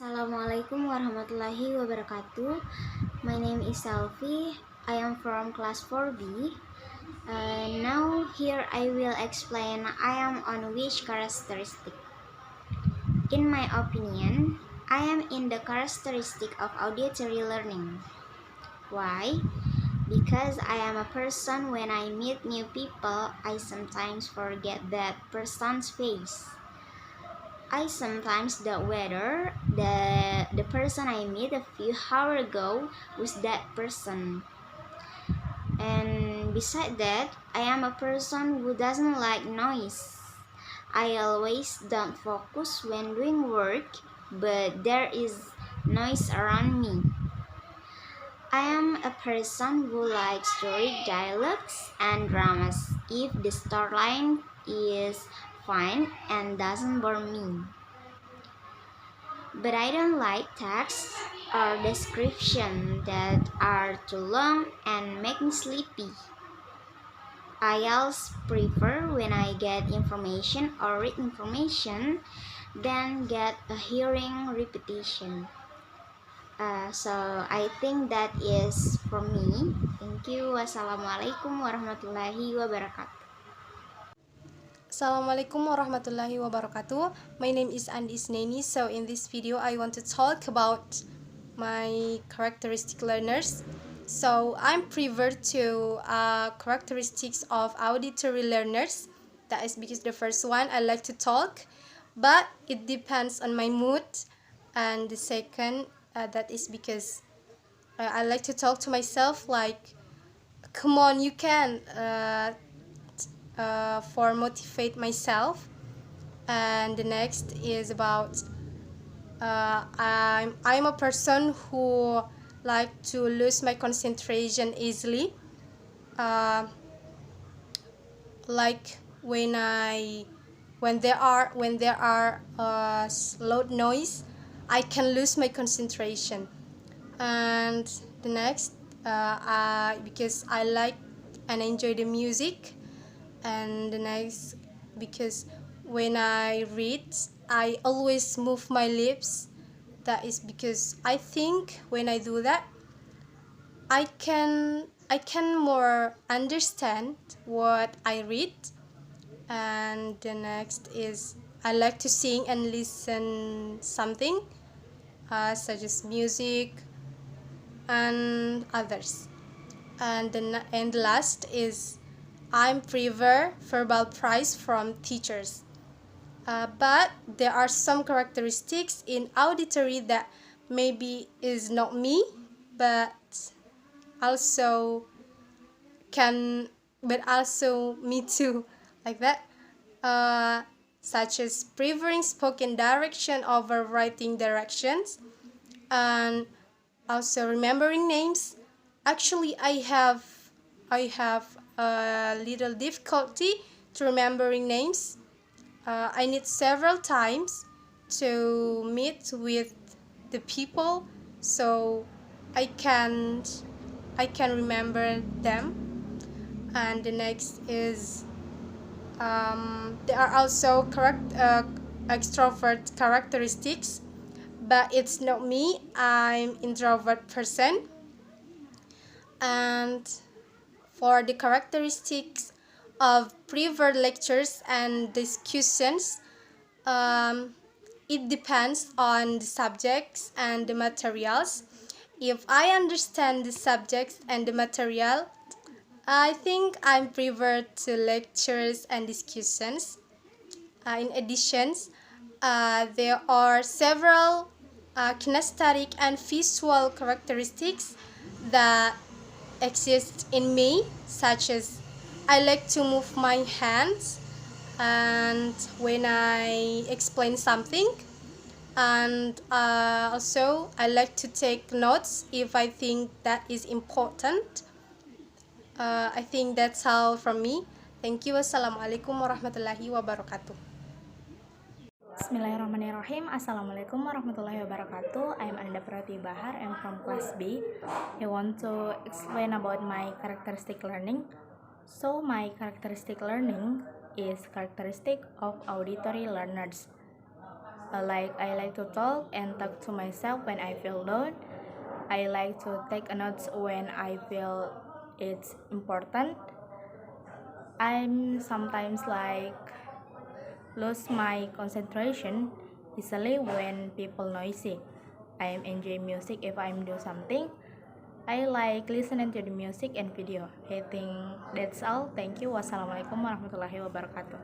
Assalamualaikum warahmatullahi wabarakatuh. My name is Selvi. I am from class 4B. Now here I will explain I am on which characteristic. In my opinion, I am in the characteristic of auditory learning. Why? Because I am a person when I meet new people, I sometimes forget that person's face. I sometimes doubt whether the person I met a few hours ago was that person. And beside that, I am a person who doesn't like noise. I always don't focus when doing work, but there is noise around me. I am a person who likes to read dialogues and dramas if the storyline is fine and doesn't bore me. But I don't like texts or descriptions that are too long and make me sleepy. I also prefer when I get information or read information than get a hearing repetition. So I think that is for me. Thank you. Wassalamualaikum warahmatullahi wabarakatuh. Assalamualaikum warahmatullahi wabarakatuh. My name is Andi Isneni. So in this video I want to talk about my characteristic learners. So I'm prefer to characteristics of auditory learners. That is because the first one I like to talk, but it depends on my mood. And the second that is because I like to talk to myself like, come on, you can. For motivate myself. And the next is about I'm a person who like to lose my concentration easily, like when there are loud noise, I can lose my concentration. And the next because I like and enjoy the music. And the next, because when I read, I always move my lips. That is because I think when I do that, I can more understand what I read. And the next is I like to sing and listen something, such as music and others. And the last is I prefer verbal praise from teachers. But there are some characteristics in auditory that maybe is not me, but also me too, like that. Such as preferring spoken direction over writing directions, and also remembering names. Actually, I have a little difficulty to remembering names. I need several times to meet with the people so I can remember them. And the next is there are also extrovert characteristics, but it's not me. I'm introvert person. And for the characteristics of preferred lectures and discussions, it depends on the subjects and the materials. If I understand the subjects and the material, I think I'm prefer to lectures and discussions. In addition, there are several kinesthetic and visual characteristics that exist in me, such as I like to move my hands and when I explain something, and also I like to take notes if I think that is important. I think that's all from me. Thank you. Wassalamualaikum warahmatullahi wabarakatuh. Bismillahirrahmanirrahim. Assalamualaikum warahmatullahi wabarakatuh. I am Ananda Prati Bahar. I am from class B. I want to explain about my characteristic learning. So my characteristic learning is characteristic of auditory learners. Like I like to talk and talk to myself when I feel down. I like to take notes when I feel it's important. I'm sometimes like lose my concentration easily when people noisy. I enjoy music if I'm do something. I like listening to the music and video. I think that's all. Thank you. Wassalamualaikum warahmatullahi wabarakatuh.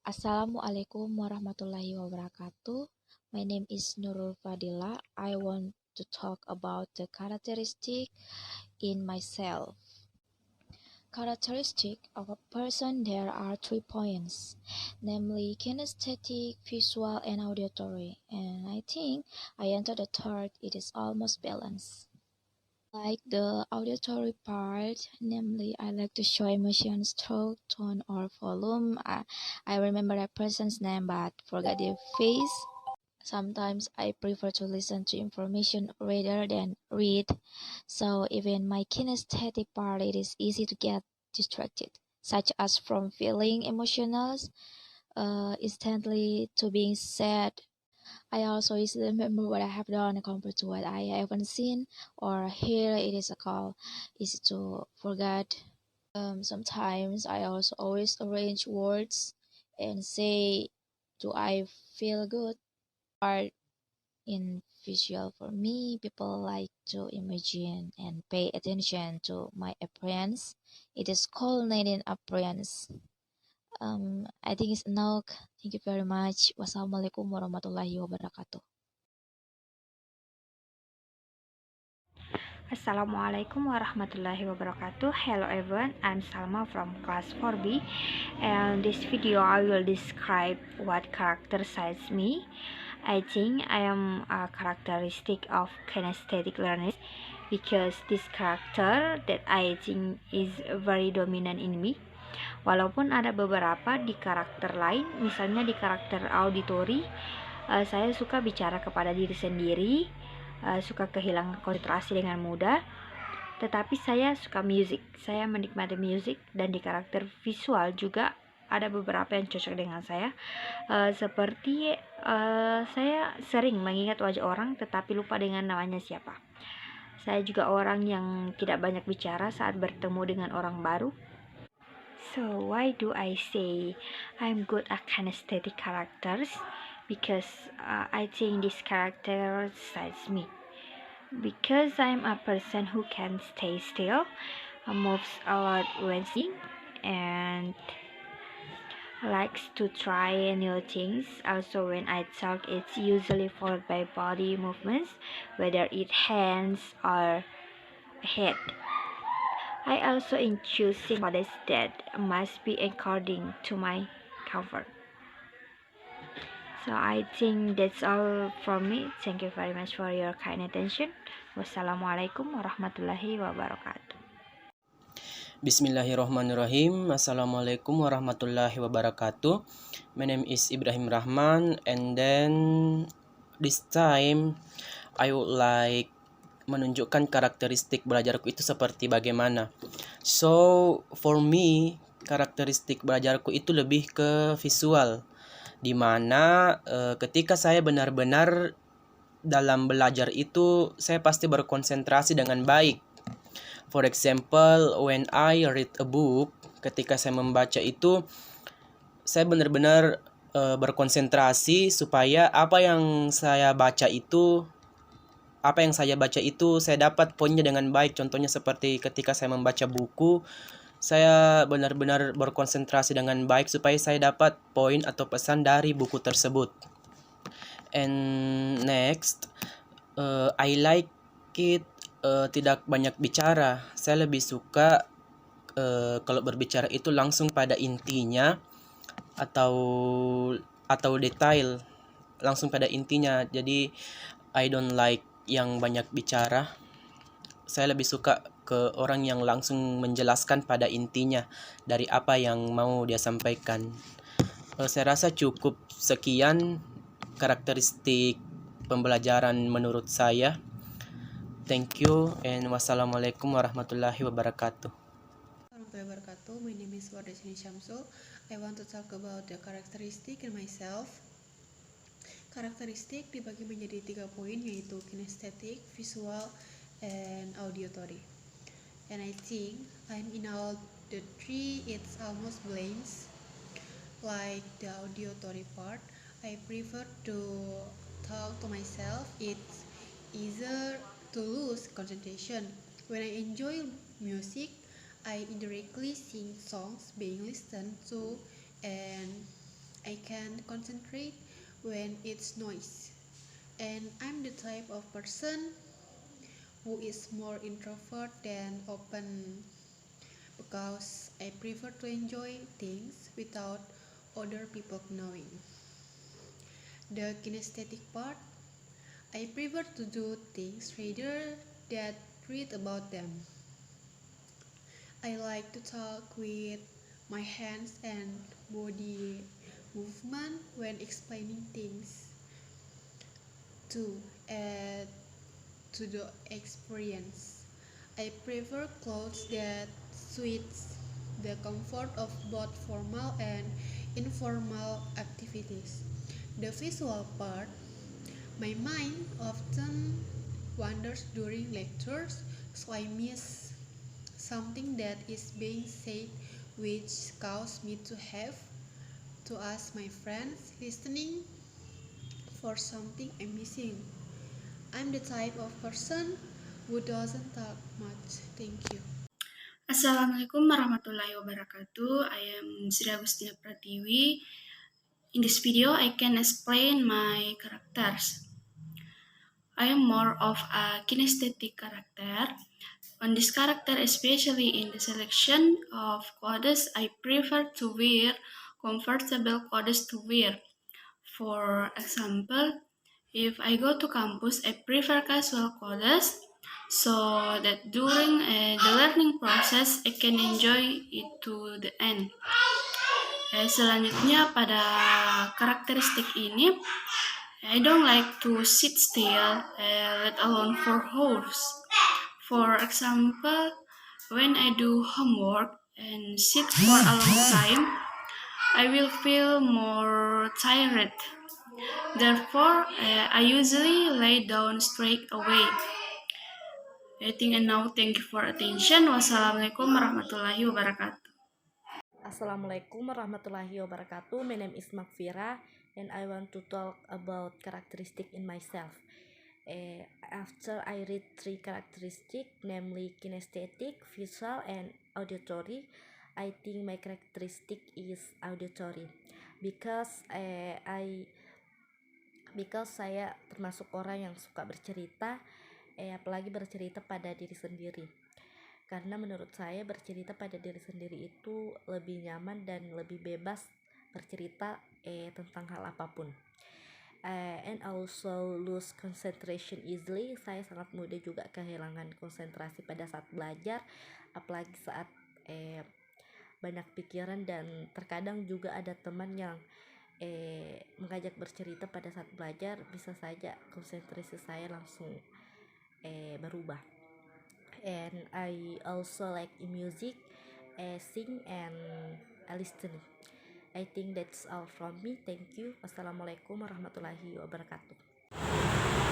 Assalamualaikum warahmatullahi wabarakatuh. My name is Nurul Fadila. I want to talk about the characteristic in myself. Characteristic of a person, there are 3 points, namely kinesthetic, visual, and auditory. And I think I enter the third, it is almost balanced. Like the auditory part, namely I like to show emotions through tone or volume. I remember a person's name but forgot their face. Sometimes I prefer to listen to information rather than read. So even my kinesthetic part, it is easy to get distracted, such as from feeling emotional instantly to being sad. I also easily remember what I have done compared to what I haven't seen or hear. It is a call easy to forget. Sometimes I also always arrange words and say, "Do I feel good?" Or in visual for me, people like to imagine and pay attention to my appearance. It is called native appearance. I think it's enough. Thank you very much. Wassalamualaikum warahmatullahi wabarakatuh. Assalamualaikum warahmatullahi wabarakatuh. Hello everyone, I'm Salma from class 4B, and this video I will describe what characterizes me. I think I am a characteristic of kinesthetic learners because this character that I think is very dominant in me. Walaupun ada beberapa di karakter lain, misalnya di karakter auditory, saya suka bicara kepada diri sendiri, suka kehilangan konsentrasi dengan mudah, tetapi saya suka musik, saya menikmati musik. Dan di karakter visual juga ada beberapa yang cocok dengan saya, seperti saya sering mengingat wajah orang tetapi lupa dengan namanya siapa. Saya juga orang yang tidak banyak bicara saat bertemu dengan orang baru. So why do I say I'm good at kinesthetic characters? Because I think this character excites me. Because I'm a person who can stay still, moves a lot when singing, and likes to try new things. Also, when I talk, it's usually followed by body movements, whether it's hands or head. I also in choosing bodies that must be according to my comfort. So I think that's all from me. Thank you very much for your kind attention. Wassalamualaikum warahmatullahi wabarakatuh. Bismillahirrahmanirrahim. Assalamualaikum warahmatullahi wabarakatuh. My name is Ibrahim Rahman, and then this time I would like menunjukkan karakteristik belajarku itu seperti bagaimana. So for me, karakteristik belajarku itu lebih ke visual, dimana ketika saya benar-benar dalam belajar itu saya pasti berkonsentrasi dengan baik. For example, when I read a book, ketika saya membaca itu saya benar-benar berkonsentrasi supaya apa yang saya baca itu saya dapat poinnya dengan baik. Contohnya seperti ketika saya membaca buku, saya benar-benar berkonsentrasi dengan baik supaya saya dapat poin atau pesan dari buku tersebut. And next, I like it tidak banyak bicara. Saya lebih suka kalau berbicara itu langsung pada intinya atau detail, langsung pada intinya. Jadi I don't like yang banyak bicara. Saya lebih suka ke orang yang langsung menjelaskan pada intinya dari apa yang mau dia sampaikan. Saya rasa cukup sekian karakteristik pembelajaran menurut saya. Thank you and wassalamualaikum warahmatullahi wabarakatuh. Warahmatullahi wabarakatuh. My name is Wardashini Syamsul. I want to talk about the characteristic in myself. Karakteristik dibagi menjadi 3 poin, yaitu kinesthetic, visual, and auditory. And I think I'm in all the three. It's almost blends. Like the auditory part, I prefer to talk to myself. It's easier to lose concentration. When I enjoy music, I indirectly sing songs being listened to, and I can concentrate when it's noise. And I'm the type of person who is more introvert than open, because I prefer to enjoy things without other people knowing. The kinesthetic part, I prefer to do things rather than read about them. I like to talk with my hands and body movement when explaining things to add to the experience. I prefer clothes that suits the comfort of both formal and informal activities. The visual part, my mind often wanders during lectures, so I miss something that is being said, which causes me to have to ask my friends listening for something I'm missing. I'm the type of person who doesn't talk much. Thank you. Assalamualaikum warahmatullahi wabarakatuh. I am Sri Agustina Pratiwi. In this video, I can explain my characters. I am more of a kinesthetic character. On this character, especially in the selection of clothes, I prefer to wear comfortable clothes to wear. For example, if I go to campus, I prefer casual clothes so that during the learning process, I can enjoy it to the end. Selanjutnya pada karakteristik ini, I don't like to sit still, let alone for hours. For example, when I do homework and sit for a long time, I will feel more tired. Therefore, I usually lay down straight away. I think and now thank you for attention. Wassalamualaikum warahmatullahi wabarakatuh. Assalamualaikum warahmatullahi wabarakatuh. My name is Makfira and I want to talk about characteristic in myself. After I read 3 characteristics, namely kinesthetic, visual, and auditory, I think my characteristic is auditory because saya termasuk orang yang suka bercerita, apalagi bercerita pada diri sendiri. Karena menurut saya bercerita pada diri sendiri itu lebih nyaman dan lebih bebas bercerita tentang hal apapun. And also lose concentration easily. Saya sangat mudah juga kehilangan konsentrasi pada saat belajar, apalagi saat banyak pikiran, dan terkadang juga ada teman yang mengajak bercerita pada saat belajar, bisa saja konsentrasi saya langsung berubah. And I also like music, sing, and listening. I think that's all from me. Thank you. Wassalamualaikum warahmatullahi wabarakatuh.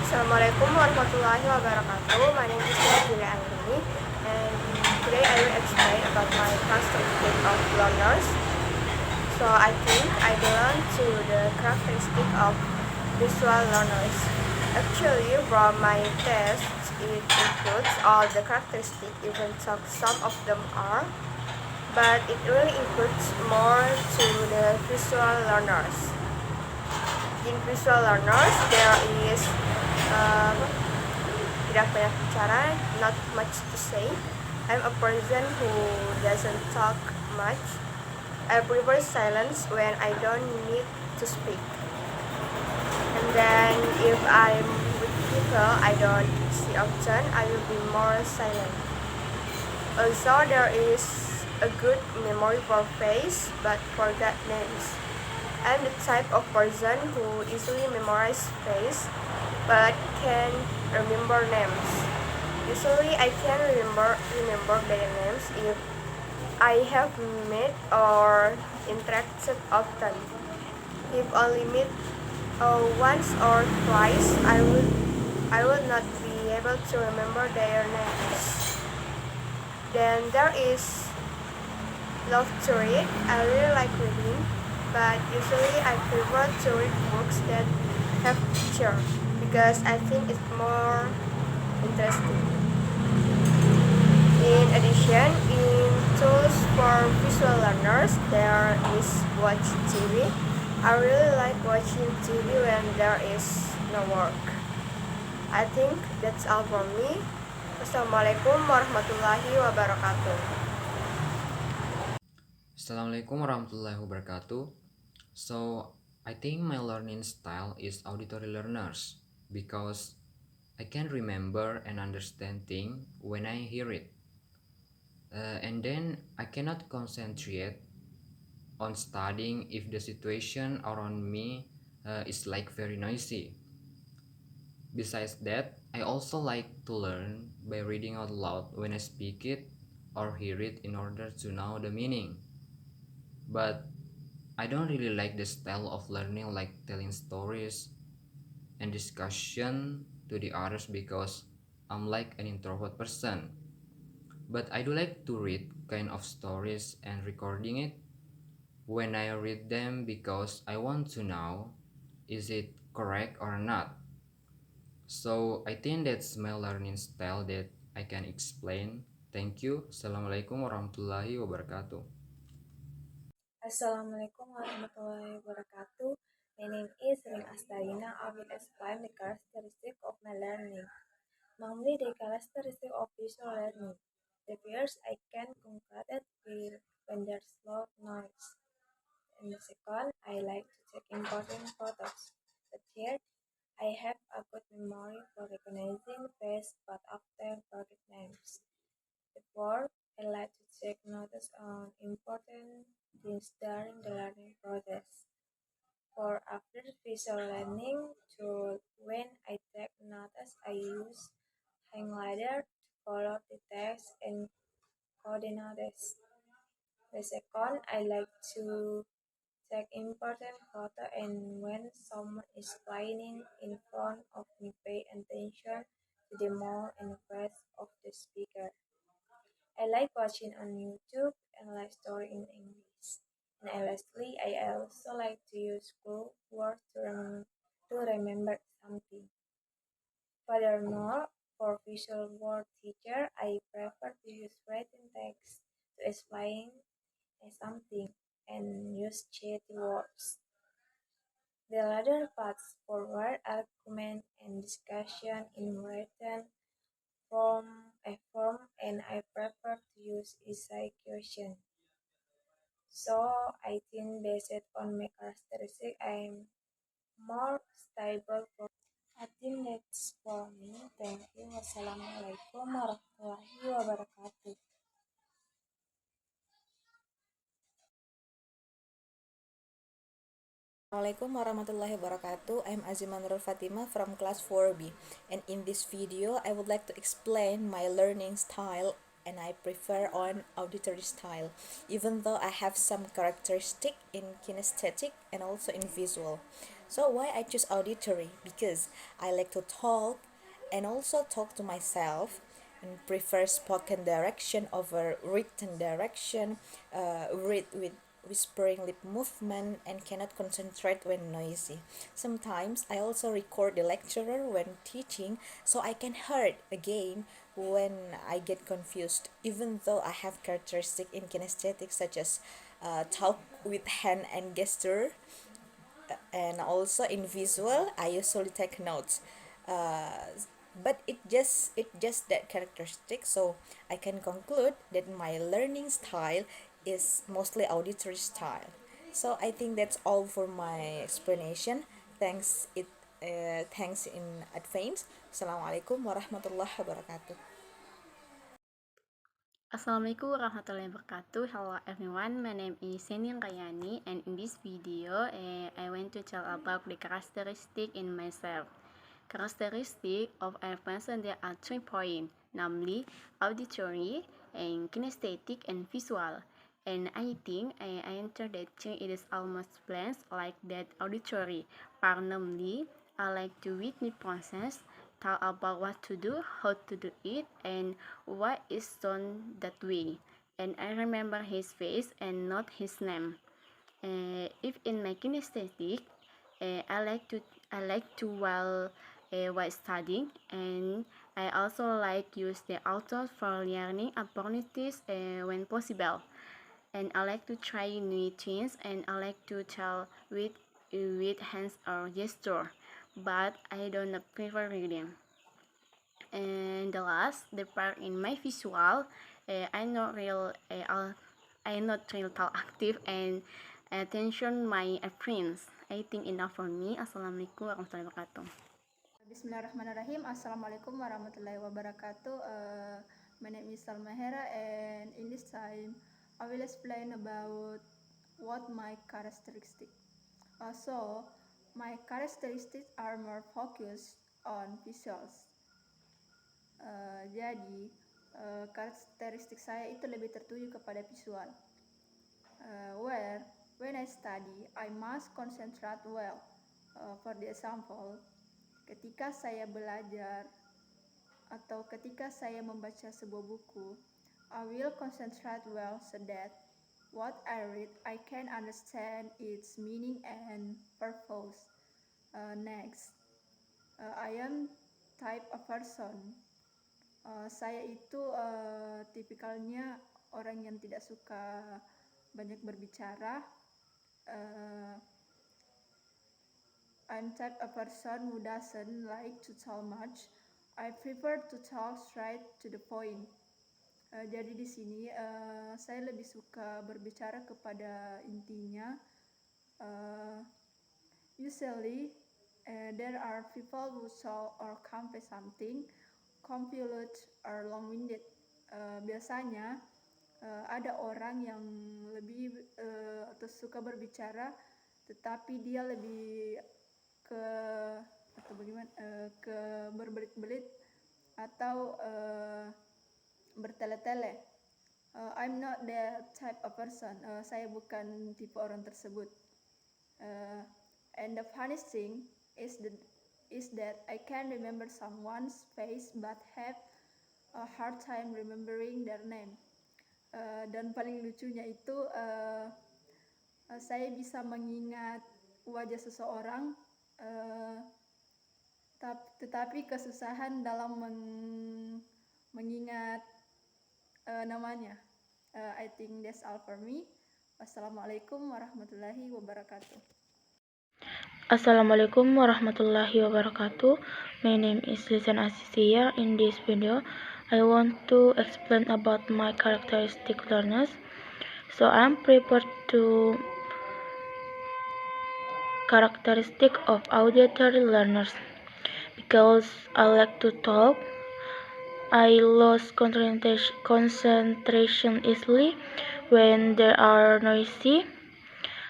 Assalamualaikum warahmatullahi wabarakatuh. My name is Julia Anggreni, and today I will explain about my characteristic of learners. So I think I belong to the characteristic of visual learners. Actually, from my test, it includes all the characteristics, even though some of them are, but it really includes more to the visual learners. In visual learners, there is tidak banyak bicara, not much to say. I'm a person who doesn't talk much. I prefer silence when I don't need to speak. And then if I'm with people I don't see often, I will be more silent. Also, there is a good memory for face but forget names. I'm the type of person who easily memorize face but can remember names. Usually I can remember their names if I have met or interacted often. If only meet once or twice, I would not be able to remember their names. Then there is love to read. I really like reading, but usually I prefer to read books that have picture because I think it's more interesting. In addition, in tools for visual learners, there is Watch TV. I really like watching TV when there is no work. I think that's all from me. Wassalamualaikum warahmatullahi wabarakatuh. Assalamualaikum warahmatullahi wabarakatuh. So, I think my learning style is auditory learners because I can remember and understand things when I hear it. And then I cannot concentrate on studying if the situation around me is like very noisy. Besides that, I also like to learn by reading out loud when I speak it or hear it in order to know the meaning. But I don't really like the style of learning like telling stories and discussion to the others because I'm like an introvert person. But I do like to read kind of stories and recording it when I read them because I want to know is it correct or not. So I think that's my learning style that I can explain. Thank you. Assalamualaikum warahmatullahi wabarakatuh. Assalamualaikum warahmatullahi wabarakatuh. My name is Rin Astarina. I will explain the characteristic of my learning. Mainly the characteristic of visual learning. The first, I can concentrate when there's loud noise. And the second, I like to take important photos. The third, I have a good memory for recognizing faces but often forget names. The fourth, I like to take notice on important things during the learning process. For after visual learning tool, when I take notice, I use highlighter to color the text and coordinates. The second, I like to take important photo and when someone is explaining in front of me, pay attention to the mouth and face of the speaker. I like watching on YouTube and live story in English. And lastly, I also like to use clue words to remember something. Furthermore, for visual word teacher, I prefer to use written text to explain something and use chatty words. The latter paths forward argument and discussion in written form and I prefer to use essay question. So I think based on my characteristic I'm more stable for I think that's for me. Thank you. Wassalamualaikum warahmatullahi wabarakatuh. Assalamualaikum warahmatullahi wabarakatuh. I'm Azima Nurul Fatima from class 4B, and in this video I would like to explain my learning style, and I prefer on auditory style even though I have some characteristic in kinesthetic and also in visual. So why I choose auditory? Because I like to talk and also talk to myself and prefer spoken direction over written direction, read with whispering lip movement and cannot concentrate when noisy. Sometimes I also record the lecturer when teaching so I can hear again when I get confused, even though I have characteristic in kinesthetic such as talk with hand and gesture, and also in visual I usually take notes, uh, but it just that characteristic, so I can conclude that my learning style is mostly auditory style. So I think that's all for my explanation. Thanks in advance. Assalamualaikum warahmatullahi wabarakatuh. Assalamualaikum warahmatullahi wabarakatuh. Hello everyone, my name is Senin Kayani, and in this video I want to tell about the characteristic in myself. Characteristic of a person, there are 3 points, namely auditory and kinesthetic and visual. and I think I enter that thing it is almost plans like that auditory. Randomly, I like to witness process, talk about what to do, how to do it, and why it's done that way. And I remember his face and not his name. If in my kinesthetic, I like to while studying, and I also like use the auto for learning opportunities when possible. And I like to try new things, and I like to tell with hands or gesture, but I don't prefer reading. And the last, the part in my visual, I'm not real talk active and attention my friends. I think enough for me. Assalamualaikum warahmatullahi wabarakatuh. Bismillahirrahmanirrahim. Assalamualaikum warahmatullahi wabarakatuh. My name is Salma Hera, and in this time I will explain about what my characteristics. So my characteristics are more focused on visuals. Jadi karakteristik saya itu lebih tertuju kepada visual. Where when I study, I must concentrate well. For the example, ketika saya belajar atau ketika saya membaca sebuah buku, I will concentrate well so that what I read I can understand its meaning and purpose. Next, I am type of person. Saya itu tipikalnya orang yang tidak suka banyak berbicara. I'm type of person who doesn't like to talk much. I prefer to talk straight to the point. Jadi di sini saya lebih suka berbicara kepada intinya. Usually, there are people who talk or convey something convoluted or long-winded. Biasanya ada orang yang lebih atau suka berbicara, tetapi dia lebih ke berbelit-belit atau bertele-tele. I'm not that type of person. Saya bukan tipe orang tersebut. And the funniest thing is that I can remember someone's face but have a hard time remembering their name. Dan paling lucunya itu saya bisa mengingat wajah seseorang, tetapi kesusahan dalam mengingat namanya. I think that's all for me. Wassalamualaikum warahmatullahi wabarakatuh. Assalamualaikum warahmatullahi wabarakatuh. My name is Lisan Asisia. In this video, I want to explain about my characteristic learners. So I'm prepared to characteristic of auditory learners because I like to talk. I lose concentration easily when there are noisy.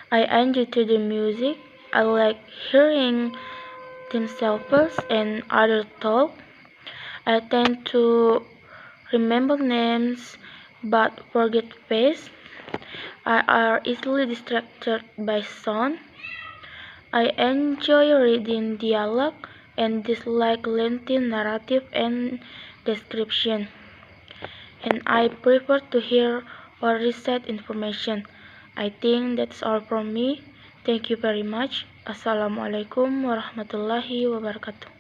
I enjoy to the music. I like hearing themselves and other talk. I tend to remember names but forget face. I are easily distracted by sound. I enjoy reading dialogue and dislike lengthy narrative and description. And I prefer to hear or recite information. I think that's all from me. Thank you very much. Assalamualaikum warahmatullahi wabarakatuh.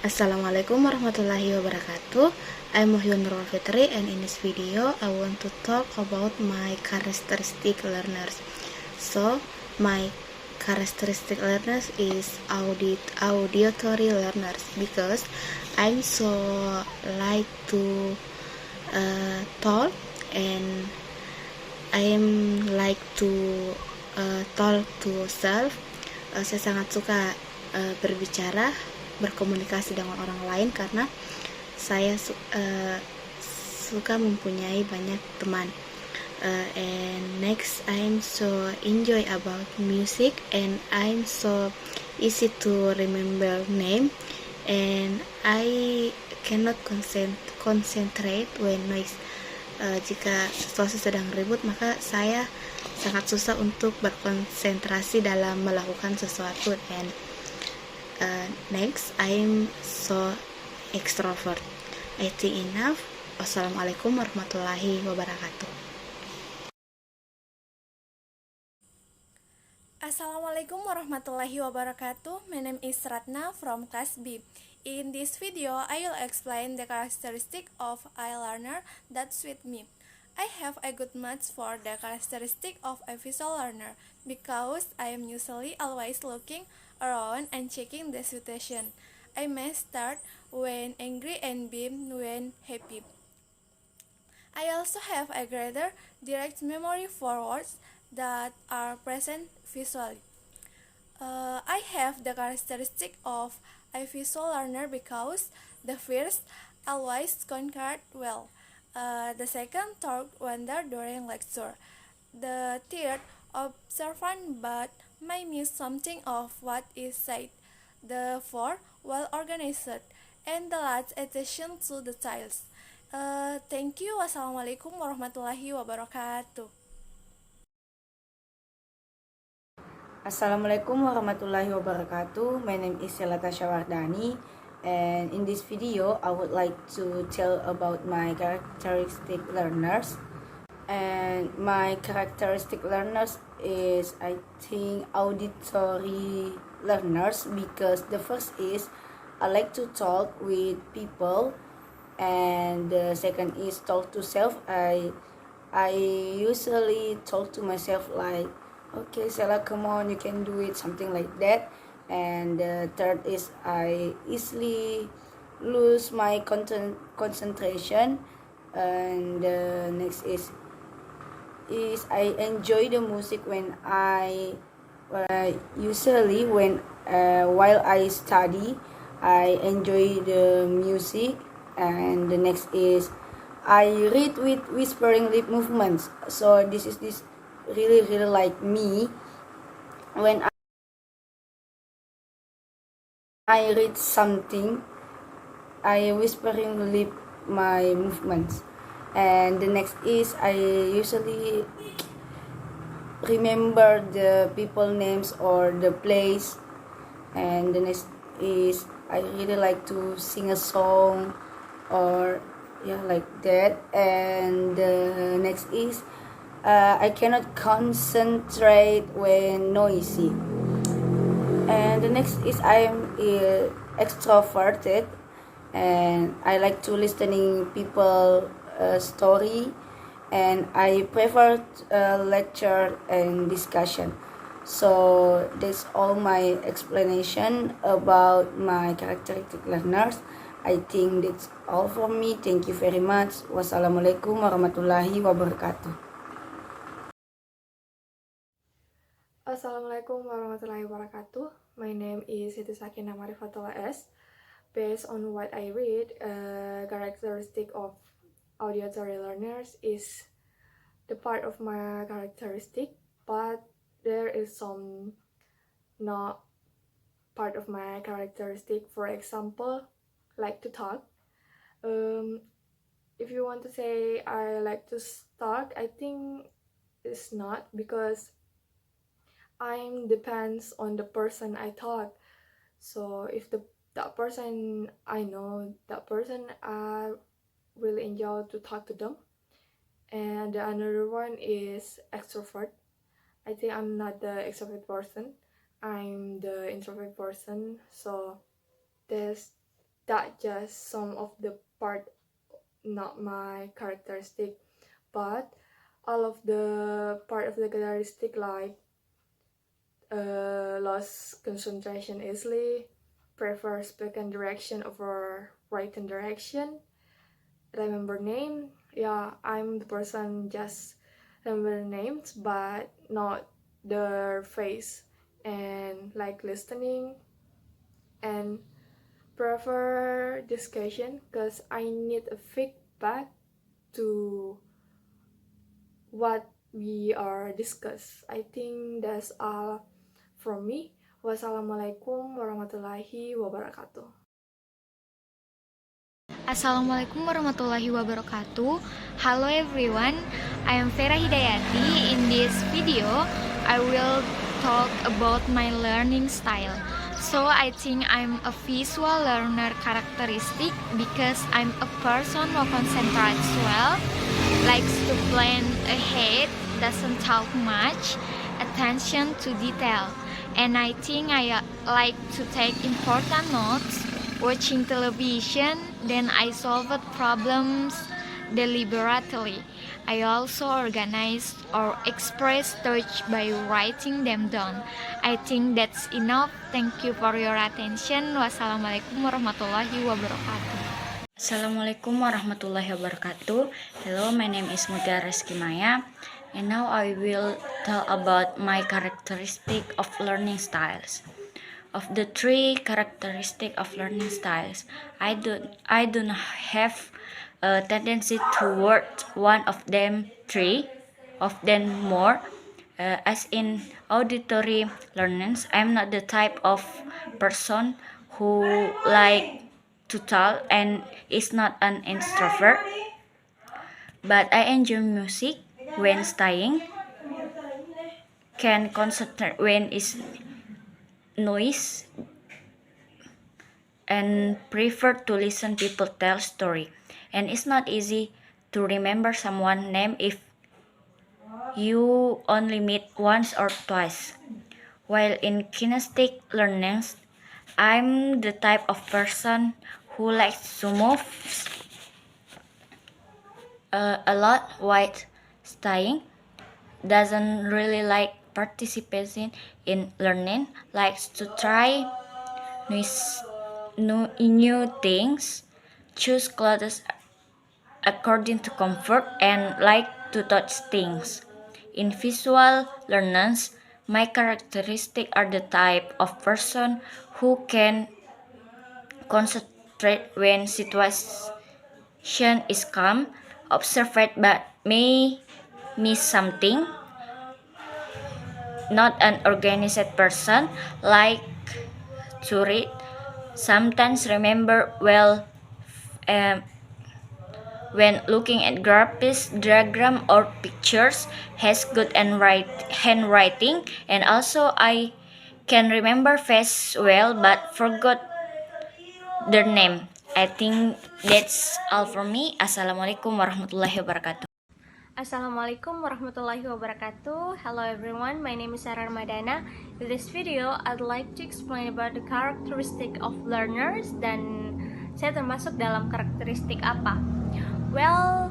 Assalamualaikum warahmatullahi wabarakatuh. I'm Muhyun Nurul Fitri, and in this video I want to talk about my characteristic learners. So my characteristic learners is auditory learners because I'm so like to talk, and I'm like to talk to self. Saya sangat suka berbicara, berkomunikasi dengan orang lain karena saya suka mempunyai banyak teman. And next, I'm so enjoy about music, and I'm so easy to remember name, and I cannot concentrate when noise. jika situasi sedang ribut, maka saya sangat susah untuk berkonsentrasi dalam melakukan sesuatu. And next, I'm so extrovert. I think enough. Wassalamualaikum warahmatullahi wabarakatuh. Assalamualaikum warahmatullahi wabarakatuh. My name is Ratna from class B. In this video, I will explain the characteristic of a learner that suit me. I have a good match for the characteristic of a visual learner because I am usually always looking around and checking the situation. I may start when angry and beam when happy. I also have a greater direct memory for words that are present visually. I have the characteristic of a visual learner because the first always conquered well. The second thought wonder during lecture. The third observant but may miss something of what is said. The fourth well organized. And the last attention to details. Thank you. Wassalamualaikum warahmatullahi wabarakatuh. Assalamualaikum warahmatullahi wabarakatuh. My name is Selata Shawardani, and in this video I would like to tell about my characteristic learners. And my characteristic learners is, I think, auditory learners, because the first is I like to talk with people, and the second is talk to self. I usually talk to myself like, okay, Sela, come on, you can do it, something like that. And the third is I easily lose my concentration. And the next is I enjoy the music when usually when while I study, I enjoy the music. And the next is I read with whispering lip movements. So this really like me. When I read something, I whispering lip my movements. And the next is I usually remember the people names or the place. And the next is I really like to sing a song, or yeah, like that. And the next is I cannot concentrate when noisy. And the next is I am extroverted, and I like to listening people story, and I prefer lecture and discussion. So that's all my explanation about my characteristic learners. I think that's all from me. Thank you very much. Wassalamualaikum warahmatullahi wabarakatuh. Assalamualaikum warahmatullahi wabarakatuh. My name is Siti Sakina Marifatullah S. Based on what I read, characteristic of auditory learners is the part of my characteristic, but there is some not part of my characteristic. For example, like to talk. If you want to say I like to talk, I think it's not, because I'm depends on the person I talk. So if that person I know, that person I really enjoy to talk to them. And the another one is extrovert. I think I'm not the extrovert person, I'm the introvert person. So that just some of the part, not my characteristic, but all of the part of the characteristic, like lost concentration easily, prefer spoken direction over written direction, remember name. Yeah, I'm the person just remember names but not their face, and like listening, and prefer discussion because I need a feedback to what we are discuss. I think that's all from me. Wassalamualaikum warahmatullahi wabarakatuh. Assalamualaikum warahmatullahi wabarakatuh. Hello everyone, I am Vera Hidayati. In this video, I will talk about my learning style. So I think I'm a visual learner characteristic because I'm a person who concentrates well, likes to plan ahead, doesn't talk much, attention to detail. And I think I like to take important notes, watching television, then I solved problems deliberately. I also organize or express thoughts by writing them down. I think that's enough. Thank you for your attention. Wassalamualaikum warahmatullahi wabarakatuh. Assalamualaikum warahmatullahi wabarakatuh. Hello, my name is Mutiara Reski Maya, and now I will tell about my characteristic of learning styles. Of the three characteristic of learning styles, I do not have a tendency toward one of them three, of them more. As in auditory learners, I'm not the type of person who like to talk and is not an introvert, but I enjoy music when studying, can concentrate when is noise, and prefer to listen people tell story. And it's not easy to remember someone's name if you only meet once or twice. While in kinesthetic learnings, I'm the type of person who likes to move a lot while studying, doesn't really like participating in learning, likes to try new things, choose clothes according to comfort, and like to touch things. In visual learners, my characteristics are the type of person who can concentrate when situation is calm, observant but may miss something, not an organized person, like to read, sometimes remember well when looking at graphics, diagram or pictures, has good handwriting, and also I can remember face well but forgot their name. I think that's all for me. Assalamualaikum warahmatullahi wabarakatuh. Assalamualaikum warahmatullahi wabarakatuh. Hello everyone, my name is Sarah Ramadana. In this video, I'd like to explain about the characteristic of learners dan saya termasuk dalam karakteristik apa. Well,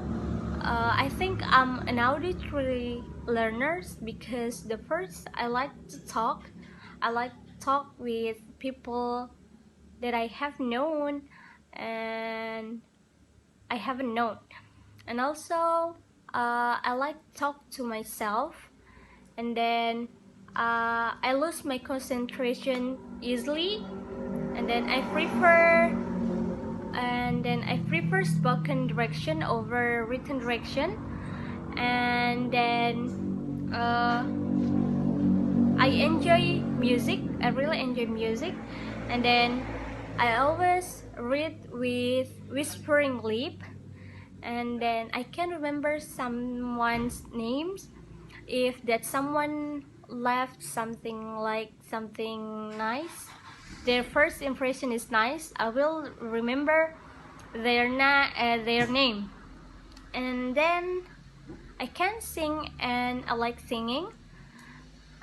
I think I'm an auditory learners because the first I like to talk. I like to talk with people that I have known and I haven't known. And also I like to talk to myself, and then I lose my concentration easily, and then I prefer spoken direction over written direction, and then I enjoy music. I really enjoy music, and then I always read with whispering lip, and then I can remember someone's names. If that someone left something nice, their first impression is nice, I will remember their name. And then I can sing and I like singing,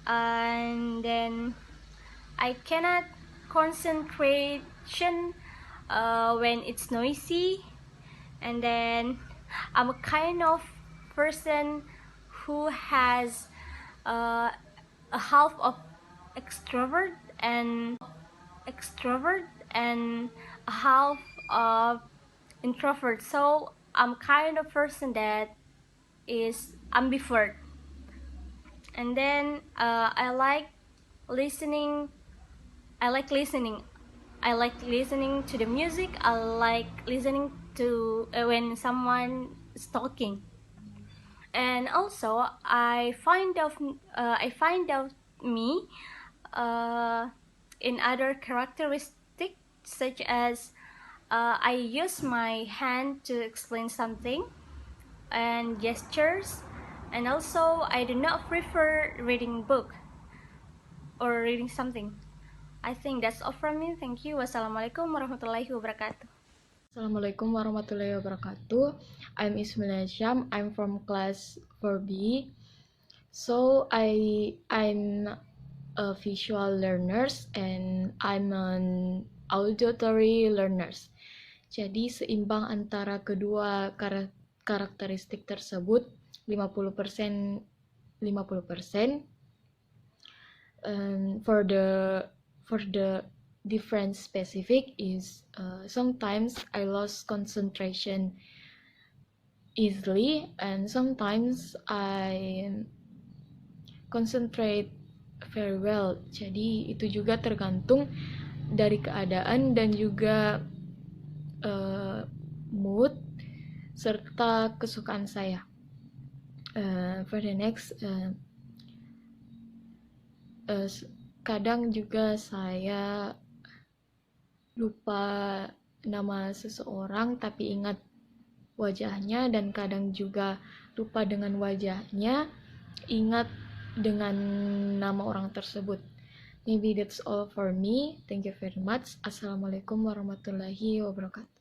and then I cannot concentration when it's noisy. And then I'm a kind of person who has a half of extrovert and a half of introvert. So I'm kind of person that is ambivert. And then I like listening to the music. I like listening to when someone is talking. And also I find out me in other characteristics, such as I use my hand to explain something and gestures, and also I do not prefer reading book or reading something. I think that's all from me. Thank you. Wassalamualaikum warahmatullahi wabarakatuh. Assalamualaikum warahmatullahi wabarakatuh. I'm Ismail Syam. I'm from class 4B. So I'm a visual learners and I'm an auditory learners. Jadi seimbang antara kedua karakteristik tersebut 50% 50%. For the different specific is sometimes I lost concentration easily and sometimes I concentrate very well. Jadi itu juga tergantung dari keadaan dan juga mood serta kesukaan saya. For the next, kadang juga saya lupa nama seseorang tapi ingat wajahnya, dan kadang juga lupa dengan wajahnya, ingat dengan nama orang tersebut. Maybe that's all for me. Thank you very much. Assalamualaikum warahmatullahi wabarakatuh.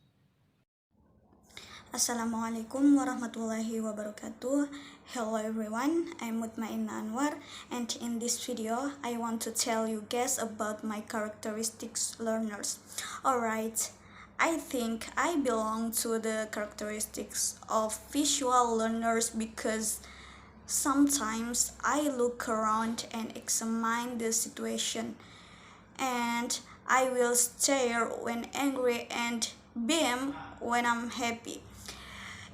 Assalamualaikum warahmatullahi wabarakatuh. Hello everyone, I'm Mutmain Anwar, and in this video I want to tell you guys about my characteristics learners. Alright, I think I belong to the characteristics of visual learners because sometimes I look around and examine the situation, and I will stare when angry and beam when I'm happy.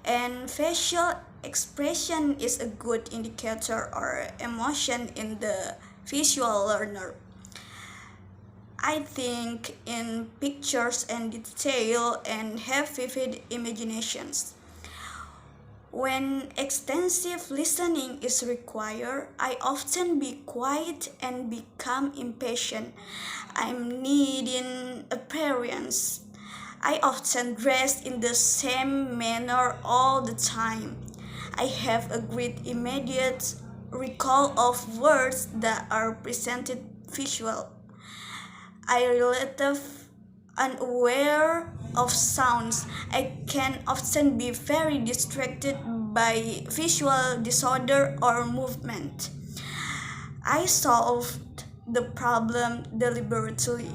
And facial expression is a good indicator or emotion in the visual learner. I think in pictures and detail and have vivid imaginations. When extensive listening is required, I often be quiet and become impatient. I'm needing appearance. I often dress in the same manner all the time. I have a great immediate recall of words that are presented visual. I relative unaware of sounds. I can often be very distracted by visual disorder or movement. I solved the problem deliberately,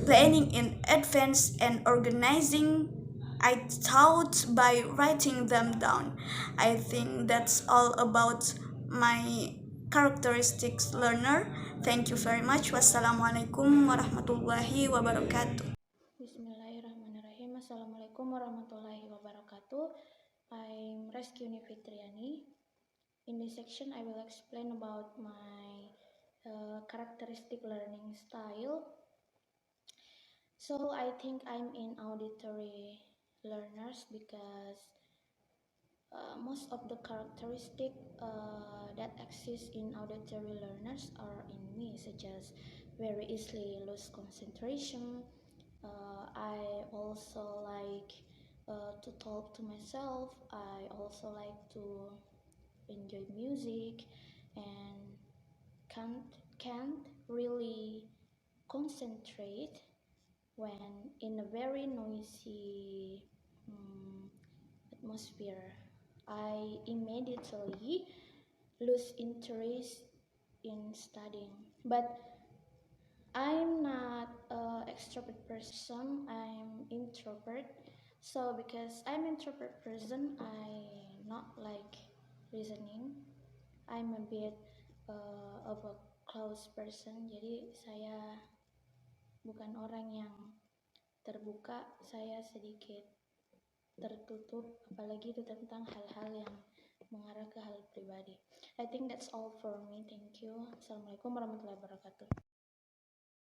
planning in advance and organizing I thought by writing them down. I think that's all about my characteristics learner. Thank you very much. Wassalamualaikum warahmatullahi wabarakatuh. Bismillahirrahmanirrahim. Assalamualaikum warahmatullahi wabarakatuh. I'm Reskiuni Fitriani. In this section, I will explain about my characteristic learning style. So I think I'm in auditory learners because most of the characteristic that exist in auditory learners are in me, such as very easily lose concentration. I also like to talk to myself. I also like to enjoy music and can't really concentrate when in a very noisy atmosphere. I immediately lose interest in studying. But I'm not an extrovert person, I'm introvert. So because I'm introvert person, I not like listening. I'm a bit of a closed person, jadi saya bukan orang yang terbuka, saya sedikit tertutup, apalagi itu tentang hal-hal yang mengarah ke hal pribadi. I think that's all for me. Thank you. Assalamualaikum warahmatullahi wabarakatuh.